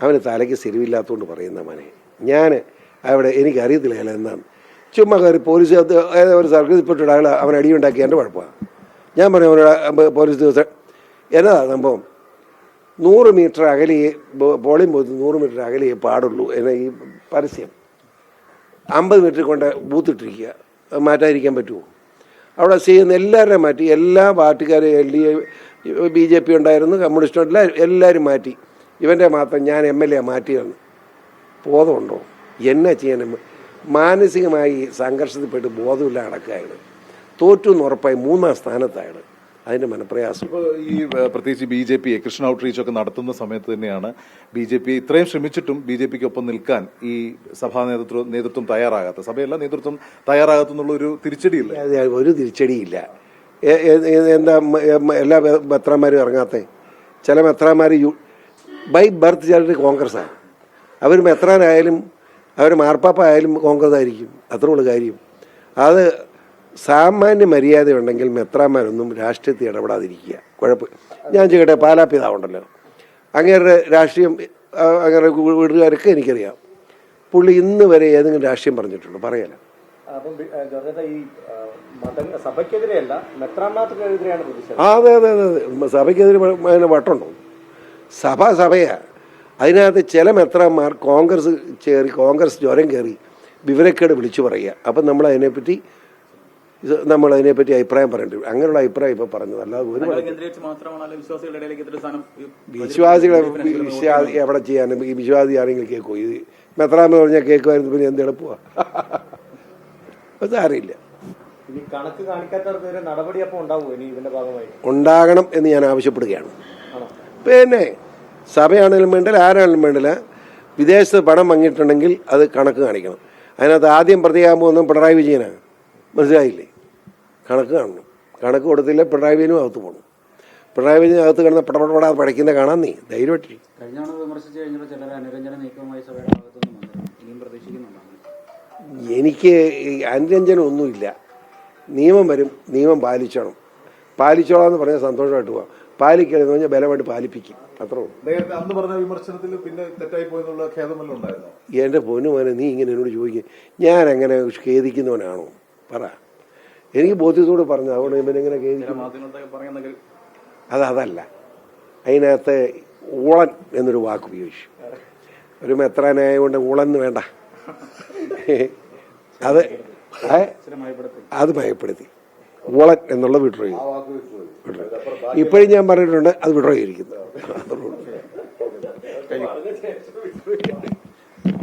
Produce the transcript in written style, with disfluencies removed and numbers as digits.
അവന് തലയ്ക്ക് സ്ഥിരമില്ലാത്തതുകൊണ്ട് പറയുന്ന മനെ ഞാൻ അവിടെ എനിക്കറിയത്തില്ല അയാൾ എന്താണ് ചുമ്മാ കയറി പോലീസ് ഒരു സർക്കിൾപ്പെട്ടിട്ട് അയാൾ അവൻ അടിയുണ്ടാക്കി എൻ്റെ കുഴപ്പമാണ്. ഞാൻ പറഞ്ഞു അവനോട് പോലീസ് ദിവസം എന്നതാ സംഭവം 100 മീറ്റർ അകലെയേ പോളിംഗ് ബൂത്ത് 100 മീറ്റർ അകലെയേ പാടുള്ളൂ എന്ന ഈ പരസ്യം 50 മീറ്റർ കൊണ്ട് ബൂത്തിട്ടിരിക്കുക മാറ്റാതിരിക്കാൻ പറ്റുമോ? അവിടെ ചെയ്യുന്ന എല്ലാവരെയും മാറ്റി, എല്ലാ പാർട്ടിക്കാരും LDA BJP ഉണ്ടായിരുന്നു, കമ്മ്യൂണിസ്റ്റ് എല്ലാവരും മാറ്റി. ഇവൻ്റെ മാത്രം ഞാൻ MLA മാറ്റിയാണ്. ബോധമുണ്ടോ? എന്നാ ചെയ്യാൻ? മാനസികമായി സംഘർഷത്തിൽപ്പെട്ട് ബോധമില്ല നടക്കുകയാണ്. തോറ്റു എന്ന് ഉറപ്പായി 3ാം സ്ഥാനത്തായാണ്. അതിൻ്റെ മനപ്രയാസം. ഇപ്പോൾ ഈ പ്രത്യേകിച്ച് BJP കൃഷ്ണ ഔട്ട്റീച്ച് ഒക്കെ നടത്തുന്ന സമയത്ത് തന്നെയാണ് BJP ഇത്രയും ശ്രമിച്ചിട്ടും BJPക്ക് ഒപ്പം നിൽക്കാൻ ഈ സഭാ നേതൃത്വം തയ്യാറാകാത്ത, സഭയല്ല നേതൃത്വം തയ്യാറാകാത്തെന്നുള്ള ഒരു തിരിച്ചടിയില്ല. ഒരു തിരിച്ചടിയില്ല. എന്താ എല്ലാ മെത്രാന്മാരും ഇറങ്ങാത്ത? ചില മെത്രാന്മാർ ബൈ ബർത്ത് ചിലർ കോൺഗ്രസ്സാണ്. അവർ മെത്രാനായാലും അവർ മാർപ്പാപ്പ ആയാലും കോൺഗ്രസ് ആയിരിക്കും. അത്രയുള്ള കാര്യം. അത് സാമാന്യ മര്യാദ ഉണ്ടെങ്കിൽ മെത്രാന്മാരൊന്നും രാഷ്ട്രീയത്തിൽ ഇടപെടാതിരിക്കുക. കുഴപ്പം ഞാൻ ചെയ്യട്ടെ. പാലാപ്പിതാവുണ്ടല്ലോ, അങ്ങേരുടെ രാഷ്ട്രീയം അങ്ങനെ വീട്ടുകാരൊക്കെ എനിക്കറിയാം. പുള്ളി ഇന്ന് വരെ ഏതെങ്കിലും രാഷ്ട്രീയം പറഞ്ഞിട്ടുണ്ടോ? പറയാല. അതെ അതെ അതെ സഭയ്ക്കെതിരെ വട്ടുണ്ടോ? സഭയാ. അതിനകത്ത് ചില മെത്രാന്മാർ കോൺഗ്രസ് കോൺഗ്രസ് ജ്വരം കയറി വിവരക്കേട് വിളിച്ചു പറയുക. അപ്പം നമ്മളതിനെപ്പറ്റി അഭിപ്രായം പറയേണ്ടി വരും. അങ്ങനെയുള്ള അഭിപ്രായം ഇപ്പോൾ പറഞ്ഞത്. അല്ലാതെ ഒരു വിശ്വാസികളെ എവിടെ ചെയ്യാനും ഈ വിശ്വാസി ആരെങ്കിലും കേൾക്കുമോ? ഈ മെത്രാന്ന് പറഞ്ഞാൽ കേൾക്കുമായിരുന്നു. പിന്നെ എന്ത് എളുപ്പമാണ്? അത് അറിയില്ല. ഉണ്ടാകണം എന്ന് ഞാൻ ആവശ്യപ്പെടുകയാണ്. പിന്നെ സഭയാണെങ്കിലും വേണ്ടില്ല, ആരാണെങ്കിലും വേണ്ടില്ല, വിദേശത്ത് പണം വാങ്ങിയിട്ടുണ്ടെങ്കിൽ അത് കണക്ക് കാണിക്കണം. അതിനകത്ത് ആദ്യം പ്രതിയാകാൻ പോകുന്നത് പിണറായി വിജയനാണ്. മനസ്സിലായില്ലേ? കണക്ക് കാണണം. കണക്ക് കൊടുത്തില്ല പിണറായി വിജയനും അകത്ത് പോകണം. പിണറായി വിജയൻ അകത്ത് കിടന്ന് പടപടപടാതെ പടയ്ക്കുന്ന കാണാൻ നീ ധൈര്യമായിട്ട്. എനിക്ക് അനുരഞ്ജനം ഒന്നുമില്ല. നിയമം വരും, നിയമം പാലിച്ചോളാം എന്ന് പറഞ്ഞാൽ സന്തോഷമായിട്ട് പോവാം. പാലിക്കണമെന്ന് പറഞ്ഞാൽ ബലമായിട്ട് പാലിപ്പിക്കും. അത്രേ ഉള്ളൂ. എൻ്റെ പൊന്നുമോനെ, നീ ഇങ്ങനെ എന്നോട് ചോദിക്കും ഞാൻ അങ്ങനെ ഖേദിക്കുന്നവനാണോ? പറ. എനിക്ക് ബോധ്യത്തോട് പറഞ്ഞു. അതുകൊണ്ട് ഇവനെങ്ങനെ ഖേദിക്കും? അതല്ല. അതിനകത്ത് ഊളൻ എന്നൊരു വാക്ക് ഉപയോഗിച്ചു. ഒരു മെത്രാനായതുകൊണ്ട് ഊളന്ന് വേണ്ട. അത് മയപ്പെടുത്തി. ഊളൻ എന്നുള്ള വിഡ്രോ ചെയ്തു. ഇപ്പോഴും ഞാൻ പറഞ്ഞിട്ടുണ്ട്, അത് വിഡ്രോ ചെയ്തിരിക്കുന്നു.